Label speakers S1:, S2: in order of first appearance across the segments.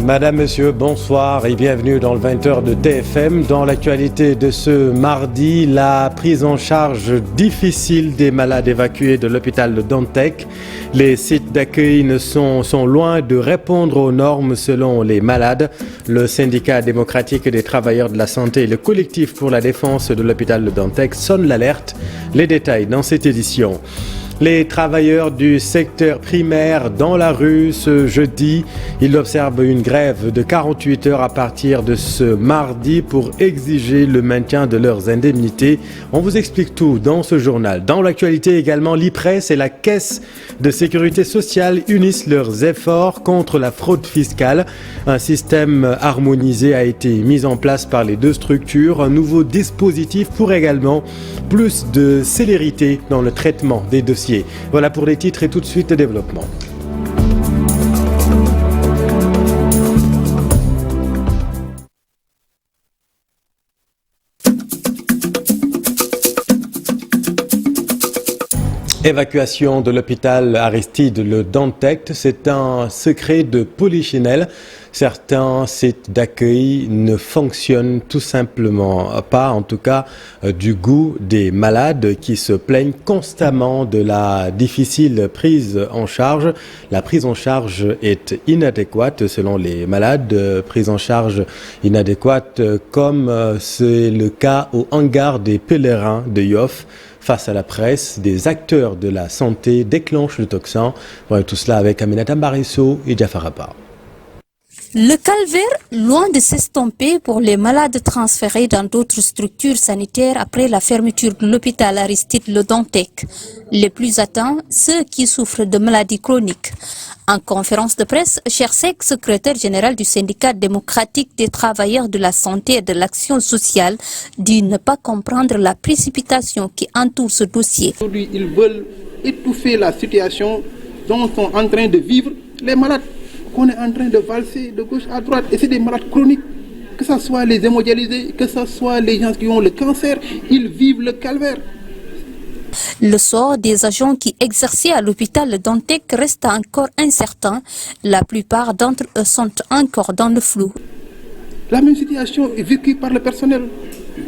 S1: Madame, Monsieur, bonsoir et bienvenue dans le 20h de TFM. Dans l'actualité de ce mardi, la prise en charge difficile des malades évacués de l'hôpital de Dantec. Les sites d'accueil sont loin de répondre aux normes selon les malades. Le syndicat démocratique des travailleurs de la santé et le collectif pour la défense de l'hôpital de Dantec sonnent l'alerte. Les détails dans cette édition. Les travailleurs du secteur primaire dans la rue ce jeudi, ils observent une grève de 48 heures à partir de ce mardi pour exiger le maintien de leurs indemnités. On vous explique tout dans ce journal. Dans l'actualité également, l'IPRES et la Caisse de sécurité sociale unissent leurs efforts contre la fraude fiscale. Un système harmonisé a été mis en place par les deux structures. Un nouveau dispositif pour également plus de célérité dans le traitement des dossiers. Voilà pour les titres et tout de suite le développement. Évacuation de l'hôpital Aristide Le Dantec, c'est un secret de Polichinelle. Certains sites d'accueil ne fonctionnent tout simplement pas, en tout cas du goût des malades qui se plaignent constamment de la difficile prise en charge. La prise en charge est inadéquate selon les malades, prise en charge inadéquate comme c'est le cas au hangar des pèlerins de Yoff. Face à la presse, des acteurs de la santé déclenchent le tocsin. Voilà tout cela avec Aminata Mbarisso et Jafar Abba.
S2: Le calvaire, loin de s'estomper pour les malades transférés dans d'autres structures sanitaires après la fermeture de l'hôpital Aristide Le Dantec. Les plus atteints, ceux qui souffrent de maladies chroniques. En conférence de presse, Chersek, secrétaire général du syndicat démocratique des travailleurs de la santé et de l'action sociale, dit ne pas comprendre la précipitation qui entoure ce dossier.
S3: Aujourd'hui, ils veulent étouffer la situation dont sont en train de vivre les malades. Qu'on est en train de valser de gauche à droite. Et c'est des malades chroniques, que ce soit les hémodialysés, que ce soit les gens qui ont le cancer, ils vivent le calvaire.
S2: Le sort des agents qui exerçaient à l'hôpital Dantec reste encore incertain. La plupart d'entre eux sont encore dans le flou.
S3: La même situation est vécue par le personnel,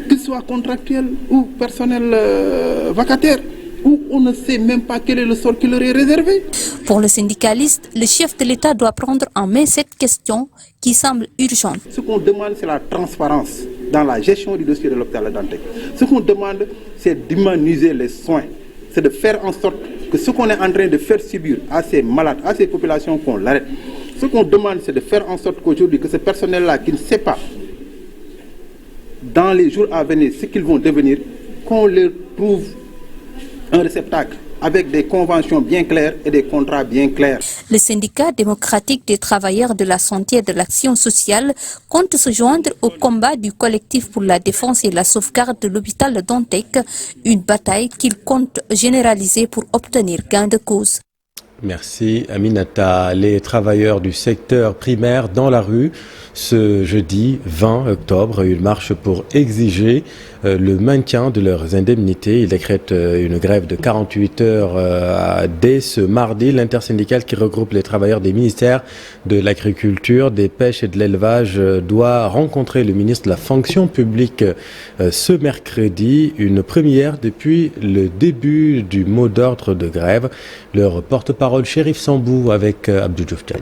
S3: qu'il soit contractuel ou personnel vacataire, où on ne sait même pas quel est le sort qui leur est réservé.
S2: Pour le syndicaliste, le chef de l'État doit prendre en main cette question qui semble urgente.
S3: Ce qu'on demande, c'est la transparence dans la gestion du dossier de l'hôpital de Dantec. Ce qu'on demande, c'est d'humaniser les soins. C'est de faire en sorte que ce qu'on est en train de faire subir à ces malades, à ces populations, qu'on l'arrête. Ce qu'on demande, c'est de faire en sorte qu'aujourd'hui, que ce personnel-là qui ne sait pas, dans les jours à venir, ce qu'ils vont devenir, qu'on leur trouve un réceptacle avec des conventions bien claires et des contrats bien clairs.
S2: Le syndicat démocratique des travailleurs de la santé et de l'action sociale compte se joindre au combat du collectif pour la défense et la sauvegarde de l'hôpital de Dantec, une bataille qu'il compte généraliser pour obtenir gain de cause.
S1: Merci Aminata. Les travailleurs du secteur primaire dans la rue ce jeudi 20 octobre, une marche pour exiger le maintien de leurs indemnités. Ils décrètent une grève de 48 heures dès ce mardi. L'intersyndicale qui regroupe les travailleurs des ministères de l'agriculture, des pêches et de l'élevage doit rencontrer le ministre de la fonction publique ce mercredi, une première depuis le début du mot d'ordre de grève. Leur porte-parole Chérif Sambou avec Abdou Diouf Diagne.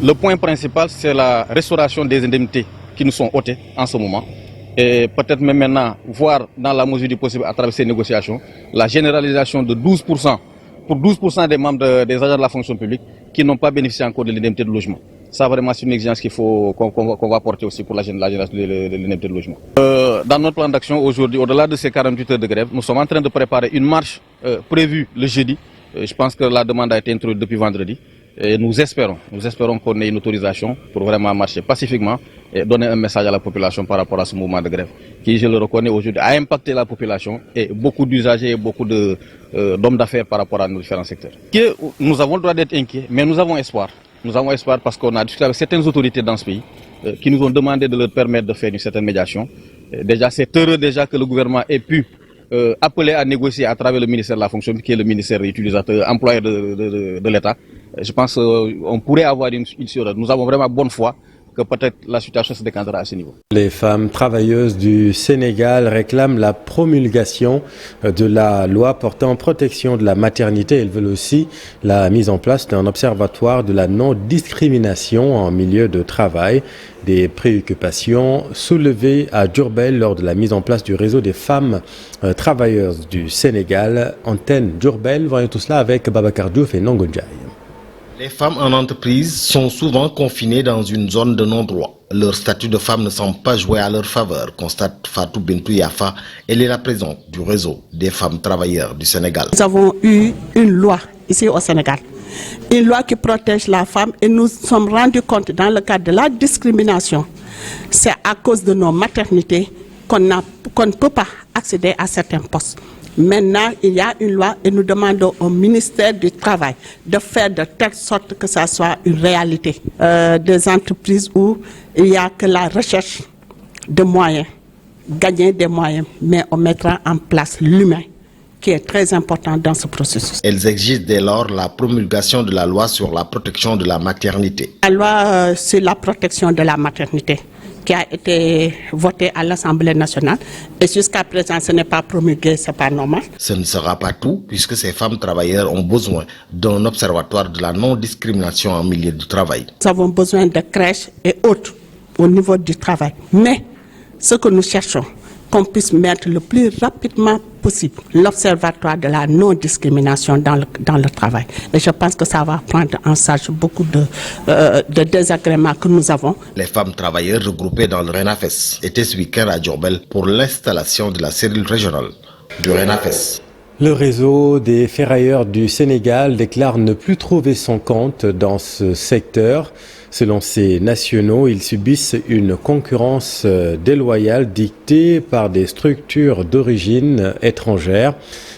S4: Le point principal, c'est la restauration des indemnités qui nous sont ôtées en ce moment. Et peut-être même maintenant, voir dans la mesure du possible à travers ces négociations, la généralisation de 12% pour 12% des membres des agents de la fonction publique qui n'ont pas bénéficié encore de l'indemnité de logement. Ça, vraiment, c'est une exigence qu'on va porter aussi pour la génération de l'indemnité de logement. Dans notre plan d'action aujourd'hui, au-delà de ces 48 heures de grève, nous sommes en train de préparer une marche prévue le jeudi. Je pense que la demande a été introduite depuis vendredi. Et nous espérons qu'on ait une autorisation pour vraiment marcher pacifiquement et donner un message à la population par rapport à ce mouvement de grève qui, je le reconnais aujourd'hui, a impacté la population et beaucoup d'usagers et beaucoup d'hommes d'affaires par rapport à nos différents secteurs. Nous avons le droit d'être inquiets, mais nous avons espoir. Nous avons espoir parce qu'on a discuté avec certaines autorités dans ce pays qui nous ont demandé de leur permettre de faire une certaine médiation. Déjà, c'est heureux déjà que le gouvernement ait pu appeler à négocier à travers le ministère de la fonction publique, qui est le ministère utilisateur, employeur de l'État. je pense qu'on pourrait avoir une surroi. Nous avons vraiment bonne foi que peut-être la situation se décantera à ce niveau.
S1: Les femmes travailleuses du Sénégal réclament la promulgation de la loi portant protection de la maternité. Elles veulent aussi la mise en place d'un observatoire de la non-discrimination en milieu de travail. Des préoccupations soulevées à Diourbel lors de la mise en place du réseau des femmes travailleuses du Sénégal. Antenne Diourbel, voyons tout cela avec Babacar Diouf et Nongonjaï.
S5: Les femmes en entreprise sont souvent confinées dans une zone de non-droit. Leur statut de femme ne semble pas jouer à leur faveur, constate Fatou Bintou Yafa. Elle est la présidente du réseau des femmes travailleurs du Sénégal.
S6: Nous avons eu une loi ici au Sénégal, une loi qui protège la femme et nous nous sommes rendus compte dans le cadre de la discrimination. C'est à cause de nos maternités qu'on ne peut pas accéder à certains postes. Maintenant, il y a une loi et nous demandons au ministère du Travail de faire de telle sorte que ça soit une réalité. Des entreprises où il n'y a que la recherche de moyens, gagner des moyens, mais on mettra en place l'humain qui est très important dans ce processus.
S5: Elles exigent dès lors la promulgation de la loi sur la protection de la maternité.
S6: La loi sur la protection de la maternité qui a été votée à l'Assemblée nationale et jusqu'à présent ce n'est pas promulgué, c'est pas normal.
S5: Ce ne sera pas tout puisque ces femmes travailleurs ont besoin d'un observatoire de la non-discrimination en milieu de travail.
S6: Nous avons besoin de crèches et autres au niveau du travail. Mais ce que nous cherchons, qu'on puisse mettre le plus rapidement possible l'observatoire de la non-discrimination dans le travail. Et je pense que ça va prendre en charge beaucoup de désagréments que nous avons.
S5: Les femmes travailleurs regroupées dans le RENAFES étaient ce week-end à Diourbel pour l'installation de la cellule régionale du RENAFES.
S1: Le réseau des ferrailleurs du Sénégal déclare ne plus trouver son compte dans ce secteur. Selon ces nationaux, ils subissent une concurrence déloyale dictée par des structures d'origine étrangère.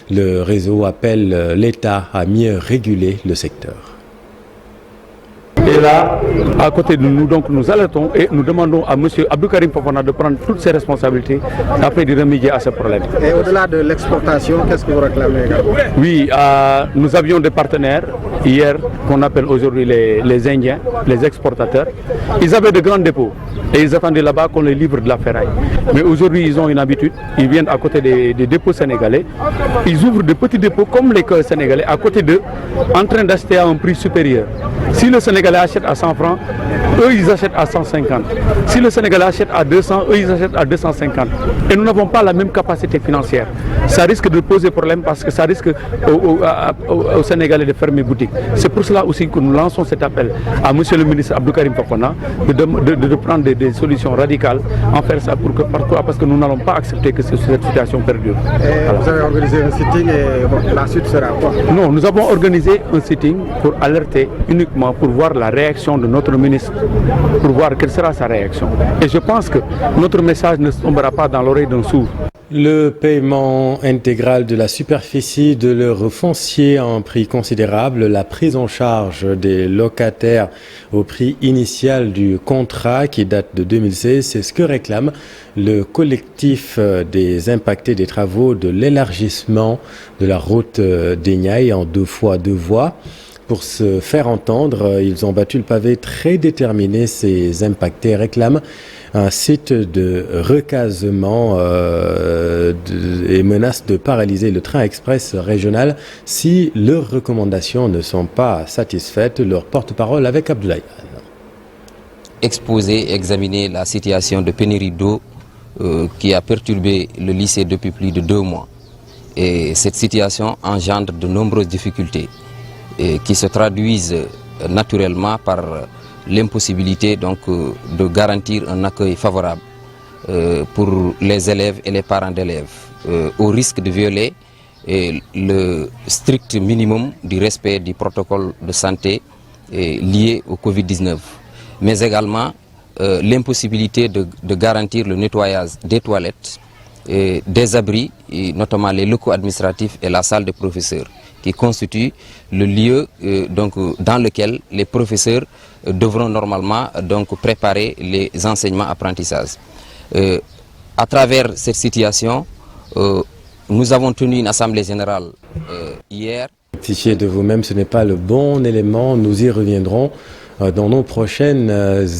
S1: Le réseau appelle l'État à mieux réguler le secteur.
S7: Et là, à côté de nous, donc, nous alertons et nous demandons à M. Abdou Karim Fofana de prendre toutes ses responsabilités afin de remédier à ce problème.
S8: Et au-delà de l'exportation, qu'est-ce que vous réclamez également?
S7: Oui, nous avions des partenaires hier qu'on appelle aujourd'hui les Indiens, les exportateurs. Ils avaient de grands dépôts et ils attendaient là-bas qu'on les livre de la ferraille. Mais aujourd'hui, ils ont une habitude, ils viennent à côté des dépôts sénégalais. Ils ouvrent de petits dépôts comme les sénégalais à côté d'eux, en train d'acheter à un prix supérieur. Si le Sénégalais achète à 100 francs, eux ils achètent à 150. Si le Sénégalais achète à 200, eux ils achètent à 250. Et nous n'avons pas la même capacité financière. Ça risque de poser problème parce que ça risque aux Sénégalais de fermer boutique. C'est pour cela aussi que nous lançons cet appel à M. le ministre Abdou Karim Fofana de prendre des solutions radicales en faire ça parce que nous n'allons pas accepter que cette situation perdure.
S8: Voilà. Vous avez organisé un sitting et la suite sera quoi?
S7: Non, nous avons organisé un sitting pour alerter uniquement pour voir la réaction de notre ministre, pour voir quelle sera sa réaction. Et je pense que notre message ne tombera pas dans l'oreille d'un sourd.
S1: Le paiement intégral de la superficie de leur foncier à un prix considérable, la prise en charge des locataires au prix initial du contrat qui date de 2016, c'est ce que réclame le collectif des impactés des travaux de l'élargissement de la route des Niayes en 2x2 voies. Pour se faire entendre, ils ont battu le pavé très déterminé. Ces impactés réclament un site de recasement et menacent de paralyser le train express régional si leurs recommandations ne sont pas satisfaites. Leur porte-parole avec Abdoulaye.
S9: Exposer et examiner la situation de pénurie d'eau qui a perturbé le lycée depuis plus de 2 mois. Et cette situation engendre de nombreuses difficultés qui se traduisent naturellement par l'impossibilité donc de garantir un accueil favorable pour les élèves et les parents d'élèves, au risque de violer le strict minimum du respect du protocole de santé lié au Covid-19, mais également l'impossibilité de garantir le nettoyage des toilettes, des abris, et notamment les locaux administratifs et la salle de professeurs, qui constitue le lieu dans lequel les professeurs devront normalement préparer les enseignements-apprentissages. À travers cette situation, nous avons tenu une assemblée générale hier.
S1: rectifiez de vous-même, ce n'est pas le bon élément. Nous y reviendrons dans nos prochaines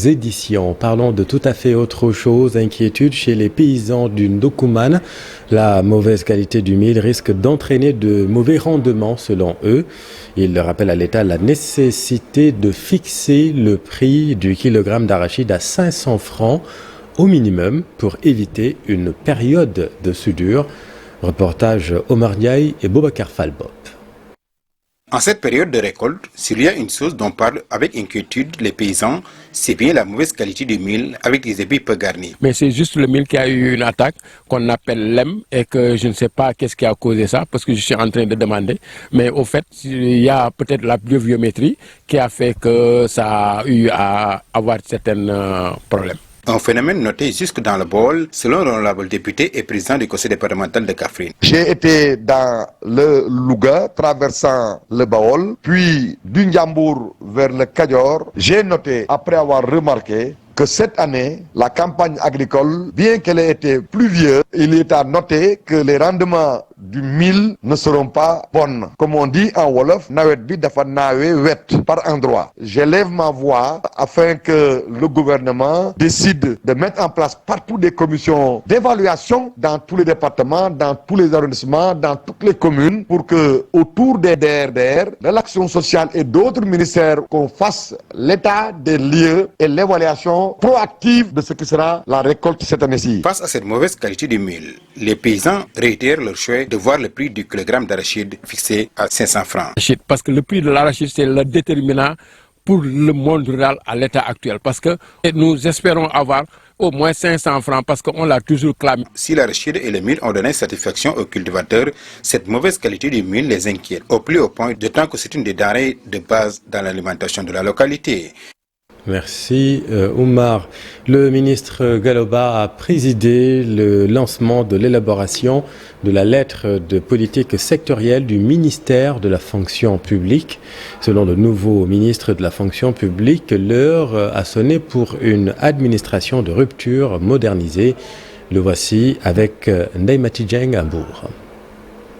S1: éditions. Parlons de tout à fait autre chose. Inquiétude chez les paysans du Ndoukoumane. La mauvaise qualité du mil risque d'entraîner de mauvais rendements selon eux. Ils rappellent à l'État la nécessité de fixer le prix du kilogramme d'arachide à 500 francs au minimum pour éviter une période de soudure. Reportage Omar Diaye et Boubacar Falbop.
S3: En cette période de récolte, s'il y a une chose dont parlent avec inquiétude les paysans, c'est bien la mauvaise qualité du mil avec des épis peu garnis.
S10: Mais c'est juste le mil qui a eu une attaque qu'on appelle l'EM et que je ne sais pas qu'est-ce qui a causé ça parce que je suis en train de demander. Mais au fait, il y a peut-être la pluviométrie qui a fait que ça a eu à avoir certains problèmes.
S3: Un phénomène noté jusque dans le bol, selon l'honorable député et président du conseil départemental de Kaffrine.
S11: J'ai été dans le Louga, traversant le Baol, puis du Ndiambour vers le Kadior. J'ai noté, après avoir remarqué, que cette année, la campagne agricole, bien qu'elle ait été pluvieuse, il est à noter que les rendements du mil ne seront pas bonnes. Comme on dit en Wolof, nawet bi dafa nawe wet par endroit. J'élève ma voix afin que le gouvernement décide de mettre en place partout des commissions d'évaluation dans tous les départements, dans tous les arrondissements, dans toutes les communes pour que autour des DRDR, de l'action sociale et d'autres ministères, qu'on fasse l'état des lieux et l'évaluation proactive de ce qui sera la récolte cette année-ci.
S3: Face à cette mauvaise qualité du mil, les paysans réitèrent leur choix de voir le prix du kilogramme d'arachide fixé à 500 francs.
S10: Parce que le prix de l'arachide, c'est le déterminant pour le monde rural à l'état actuel. Parce que nous espérons avoir au moins 500 francs parce qu'on l'a toujours clamé.
S3: Si l'arachide et le mil ont donné satisfaction aux cultivateurs, cette mauvaise qualité du mil les inquiète au plus haut point, d'autant que c'est une des denrées de base dans l'alimentation de la localité.
S1: Merci Oumar. Le ministre Galoba a présidé le lancement de l'élaboration de la lettre de politique sectorielle du ministère de la fonction publique. Selon le nouveau ministre de la fonction publique, l'heure a sonné pour une administration de rupture modernisée. Le voici avec Ndaimati Dieng à Bourg.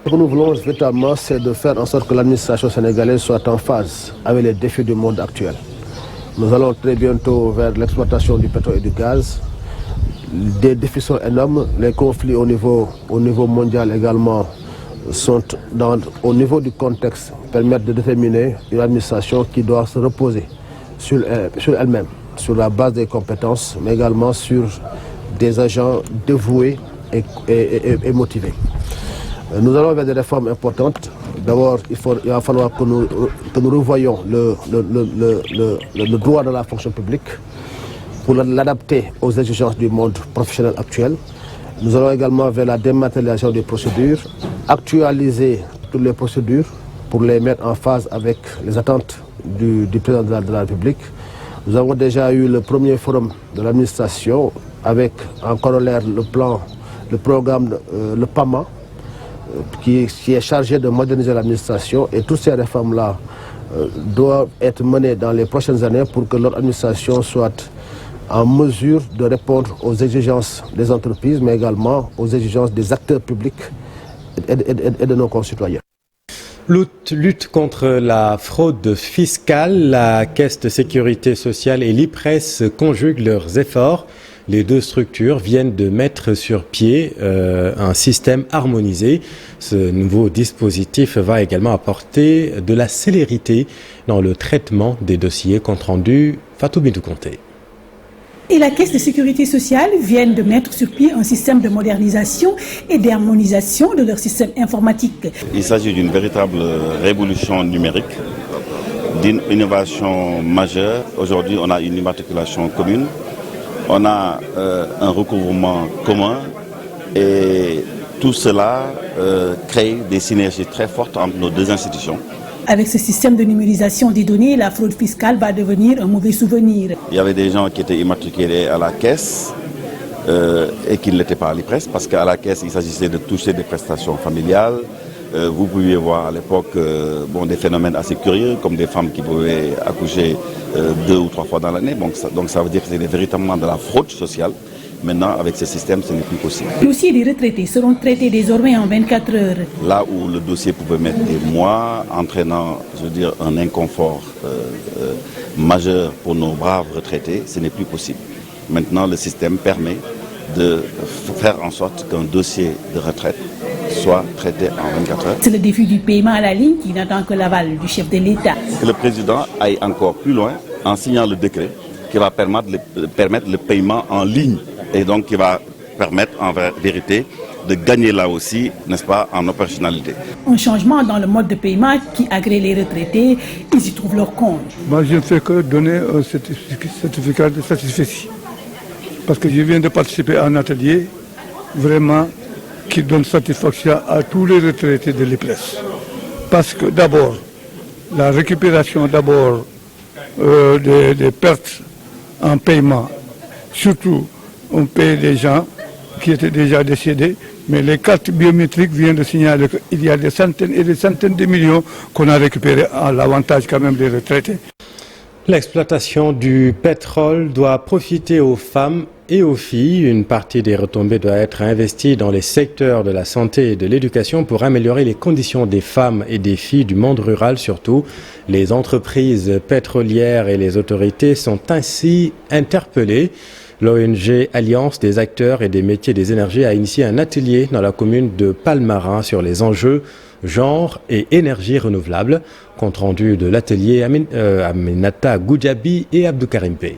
S12: Ce que nous voulons véritablement, c'est de faire en sorte que l'administration sénégalaise soit en phase avec les défis du monde actuel. Nous allons très bientôt vers l'exploitation du pétrole et du gaz. Des défis sont énormes. Les conflits au niveau mondial également sont au niveau du contexte permettent de déterminer une administration qui doit se reposer sur elle-même, sur la base des compétences, mais également sur des agents dévoués et motivés. Nous allons vers des réformes importantes. D'abord, il va falloir que nous revoyions le droit de la fonction publique pour l'adapter aux exigences du monde professionnel actuel. Nous allons également vers la dématérialisation des procédures, actualiser toutes les procédures pour les mettre en phase avec les attentes du président de la République. Nous avons déjà eu le premier forum de l'administration avec en corollaire le programme, le PAMA, qui est chargé de moderniser l'administration, et toutes ces réformes-là doivent être menées dans les prochaines années pour que notre administration soit en mesure de répondre aux exigences des entreprises, mais également aux exigences des acteurs publics et de nos concitoyens.
S1: Lutte contre la fraude fiscale, la Caisse de sécurité sociale et l'IPRES conjuguent leurs efforts. Les deux structures viennent de mettre sur pied un système harmonisé. Ce nouveau dispositif va également apporter de la célérité dans le traitement des dossiers compte rendu. Fatou Bintou Conté.
S13: Et la Caisse de sécurité sociale vient de mettre sur pied un système de modernisation et d'harmonisation de leur système informatique.
S14: Il s'agit d'une véritable révolution numérique, d'une innovation majeure. Aujourd'hui, on a une immatriculation commune. On a un recouvrement commun et tout cela crée des synergies très fortes entre nos deux institutions.
S13: Avec ce système de numérisation des données, la fraude fiscale va devenir un mauvais souvenir.
S14: Il y avait des gens qui étaient immatriculés à la caisse et qui ne l'étaient pas à l'IPRES parce qu'à la caisse, il s'agissait de toucher des prestations familiales. Vous pouviez voir à l'époque des phénomènes assez curieux, comme des femmes qui pouvaient accoucher 2 ou 3 fois dans l'année. Donc ça veut dire que c'est véritablement de la fraude sociale. Maintenant, avec ce système, ce n'est plus possible.
S13: Les dossiers des retraités seront traités désormais en 24 heures.
S14: Là où le dossier pouvait mettre des mois, entraînant, je veux dire, un inconfort majeur pour nos braves retraités, ce n'est plus possible. Maintenant, le système permet de faire en sorte qu'un dossier de retraite soit traité en 24 heures.
S13: C'est le défi du paiement à la ligne qui n'attend que l'aval du chef de l'État.
S14: Que le président aille encore plus loin en signant le décret qui va permettre le paiement en ligne et donc qui va permettre en vérité de gagner là aussi, n'est-ce pas, en opérationnalité.
S13: Un changement dans le mode de paiement qui agrée les retraités, ils y trouvent leur compte.
S15: Moi, je ne fais que donner un certificat de satisfaction. Parce que je viens de participer à un atelier vraiment qui donne satisfaction à tous les retraités de l'IPRES. Parce que d'abord, la récupération des pertes en paiement, surtout on paye des gens qui étaient déjà décédés, mais les cartes biométriques viennent de signaler qu'il y a des centaines et des centaines de millions qu'on a récupérés à l'avantage quand même des retraités.
S1: L'exploitation du pétrole doit profiter aux femmes et aux filles. Une partie des retombées doit être investie dans les secteurs de la santé et de l'éducation pour améliorer les conditions des femmes et des filles du monde rural surtout. Les entreprises pétrolières et les autorités sont ainsi interpellées. L'ONG Alliance des acteurs et des métiers des énergies a initié un atelier dans la commune de Palmarin sur les enjeux genre et énergie renouvelable. Compte rendu de l'atelier Aminata Goudjabi et Abdou Karim Pey.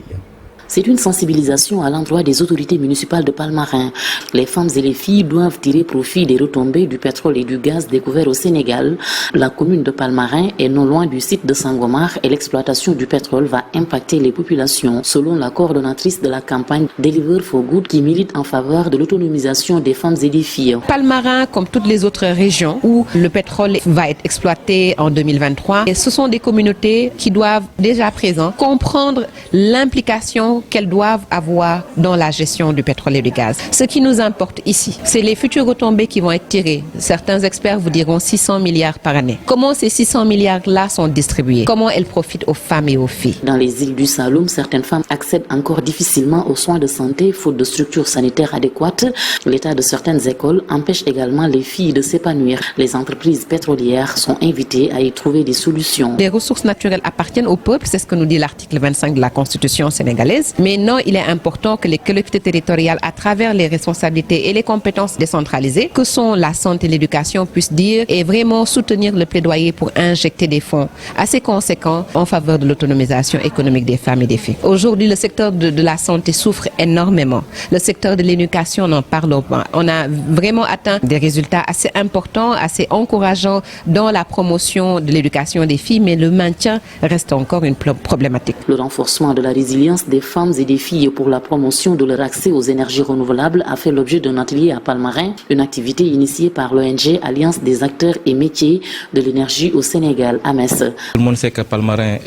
S16: C'est une sensibilisation à l'endroit des autorités municipales de Palmarin. Les femmes et les filles doivent tirer profit des retombées du pétrole et du gaz découverts au Sénégal. La commune de Palmarin est non loin du site de Sangomar et l'exploitation du pétrole va impacter les populations, selon la coordonnatrice de la campagne Deliver for Good qui milite en faveur de l'autonomisation des femmes et des filles.
S17: Palmarin, comme toutes les autres régions où le pétrole va être exploité en 2023, et ce sont des communautés qui doivent déjà à présent comprendre l'implication qu'elles doivent avoir dans la gestion du pétrole et du gaz. Ce qui nous importe ici, c'est les futures retombées qui vont être tirées. Certains experts vous diront 600 milliards par année. Comment ces 600 milliards-là sont distribués? Comment elles profitent aux femmes et aux filles?
S16: Dans les îles du Saloum, certaines femmes accèdent encore difficilement aux soins de santé faute de structures sanitaires adéquates. L'état de certaines écoles empêche également les filles de s'épanouir. Les entreprises pétrolières sont invitées à y trouver des solutions.
S17: Les ressources naturelles appartiennent au peuple, c'est ce que nous dit l'article 25 de la Constitution sénégalaise. Mais non, il est important que les collectivités territoriales, à travers les responsabilités et les compétences décentralisées, que sont la santé et l'éducation, puissent dire et vraiment soutenir le plaidoyer pour injecter des fonds assez conséquents en faveur de l'autonomisation économique des femmes et des filles. Aujourd'hui, le secteur de la santé souffre énormément. Le secteur de l'éducation, n'en parlons pas. On a vraiment atteint des résultats assez importants, assez encourageants dans la promotion de l'éducation des filles, mais le maintien reste encore une problématique.
S16: Le renforcement de la résilience des femmes et des filles pour la promotion de leur accès aux énergies renouvelables a fait l'objet d'un atelier à Palmarin, une activité initiée par l'ONG Alliance des acteurs et métiers de l'énergie au Sénégal, AMES.
S18: Tout le monde sait que Palmarin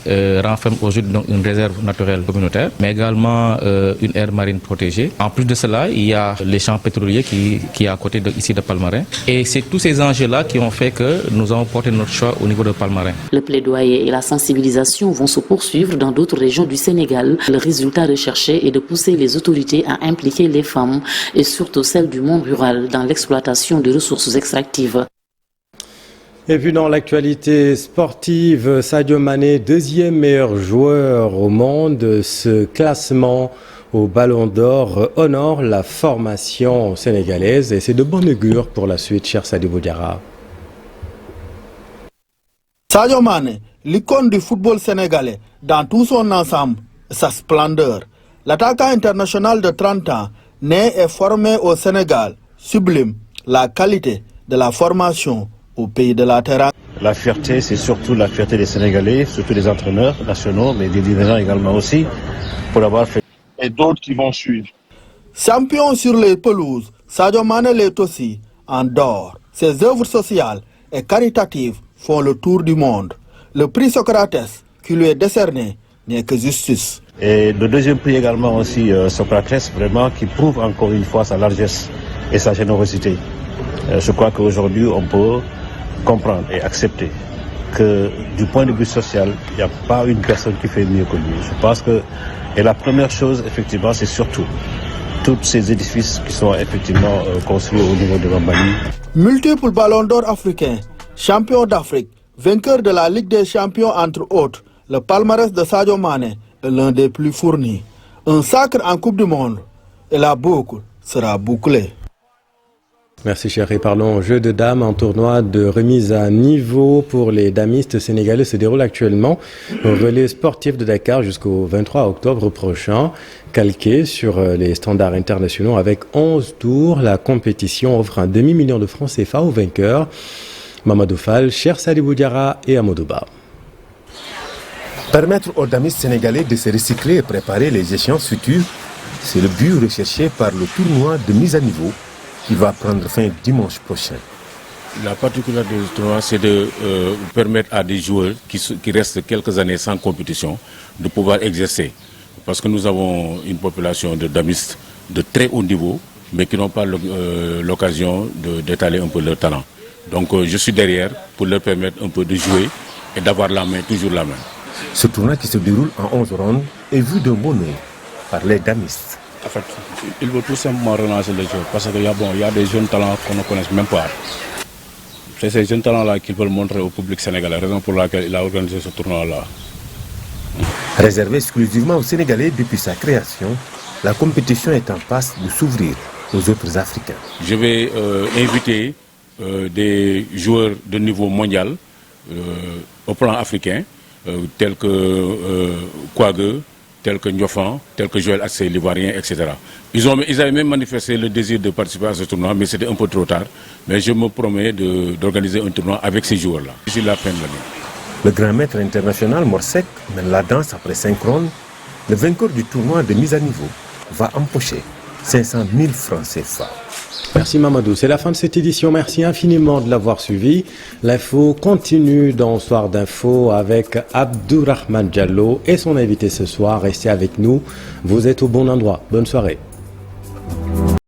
S18: renferme aujourd'hui une réserve naturelle communautaire, mais également une aire marine protégée. En plus de cela, il y a les champs pétroliers qui est à côté ici de Palmarin. Et c'est tous ces enjeux-là qui ont fait que nous avons porté notre choix au niveau de Palmarin.
S16: Le plaidoyer et la sensibilisation vont se poursuivre dans d'autres régions du Sénégal. Le résultat recherché est de pousser les autorités à impliquer les femmes et surtout celles du monde rural dans l'exploitation des ressources extractives.
S1: Et puis dans l'actualité sportive, Sadio Mané, deuxième meilleur joueur au monde. Ce classement au Ballon d'Or honore la formation sénégalaise et c'est de bon augure pour la suite, cher Sadibou Diarra.
S19: Sadio Mané, l'icône du football sénégalais dans tout son ensemble, sa splendeur. L'attaquant international de 30 ans, né et formé au Sénégal, sublime la qualité de la formation au pays de la terre.
S20: La fierté, c'est surtout la fierté des Sénégalais, surtout des entraîneurs nationaux, mais des dirigeants également aussi, pour avoir fait.
S19: Et d'autres qui vont suivre. Champion sur les pelouses, Sadio Mané l'est aussi en dehors. Ses œuvres sociales et caritatives font le tour du monde. Le prix Socrates qui lui est décerné n'est que justice.
S20: Et le deuxième prix également aussi, Socrates, vraiment, qui prouve encore une fois sa largesse et sa générosité. Je crois qu'aujourd'hui, on peut comprendre et accepter que du point de vue social, il n'y a pas une personne qui fait mieux que lui. Je pense que, et la première chose, effectivement, c'est surtout tous ces édifices qui sont effectivement construits au niveau de Bambali.
S19: Multiple ballons d'or africains, champion d'Afrique, vainqueur de la Ligue des champions entre autres, le palmarès de Sadio Mané est l'un des plus fournis. Un sacre en Coupe du Monde et la boucle sera bouclée.
S1: Merci chérie. Parlons jeu de dames. Un tournoi de remise à niveau pour les damistes sénégalais se déroule actuellement au relais sportif de Dakar jusqu'au 23 octobre prochain. Calqué sur les standards internationaux avec 11 tours, la compétition offre un demi-million de francs CFA aux vainqueurs. Mamadou Fall, Cher Sadibou Diarra et Amadouba.
S21: Permettre aux damistes sénégalais de se recycler et préparer les échéances futures, c'est le but recherché par le tournoi de mise à niveau qui va prendre fin dimanche prochain.
S22: La particularité du tournoi, c'est de permettre à des joueurs qui restent quelques années sans compétition de pouvoir exercer. Parce que nous avons une population de damistes de très haut niveau, mais qui n'ont pas l'occasion d'étaler un peu leur talent. Donc je suis derrière pour leur permettre un peu de jouer et d'avoir la main, toujours la main.
S21: Ce tournoi qui se déroule en 11 rounds est vu d'un bon œil par les damistes.
S23: En fait, il veut tout simplement relancer les jeux parce qu'il y a des jeunes talents qu'on ne connaît même pas. C'est ces jeunes talents-là qu'ils veulent montrer au public sénégalais, raison pour laquelle il a organisé ce tournoi-là.
S21: Réservé exclusivement aux Sénégalais depuis sa création, la compétition est en passe de s'ouvrir aux autres Africains.
S22: Je vais inviter des joueurs de niveau mondial au plan africain, tels que Kouague, tels que Ndiofan, tels que Joël Assé, l'Ivoirien, etc. Ils avaient même manifesté le désir de participer à ce tournoi, mais c'était un peu trop tard. Mais je me promets d'organiser un tournoi avec ces joueurs-là, d'ici la fin de l'année.
S21: Le grand maître international Morsek mène la danse après 5 rounds. Le vainqueur du tournoi de mise à niveau va empocher 500 000 francs CFA.
S1: Merci Mamadou, c'est la fin de cette édition. Merci infiniment de l'avoir suivi. L'info continue dans Soir d'Info avec Abdourahmane Diallo et son invité ce soir. Restez avec nous, vous êtes au bon endroit. Bonne soirée.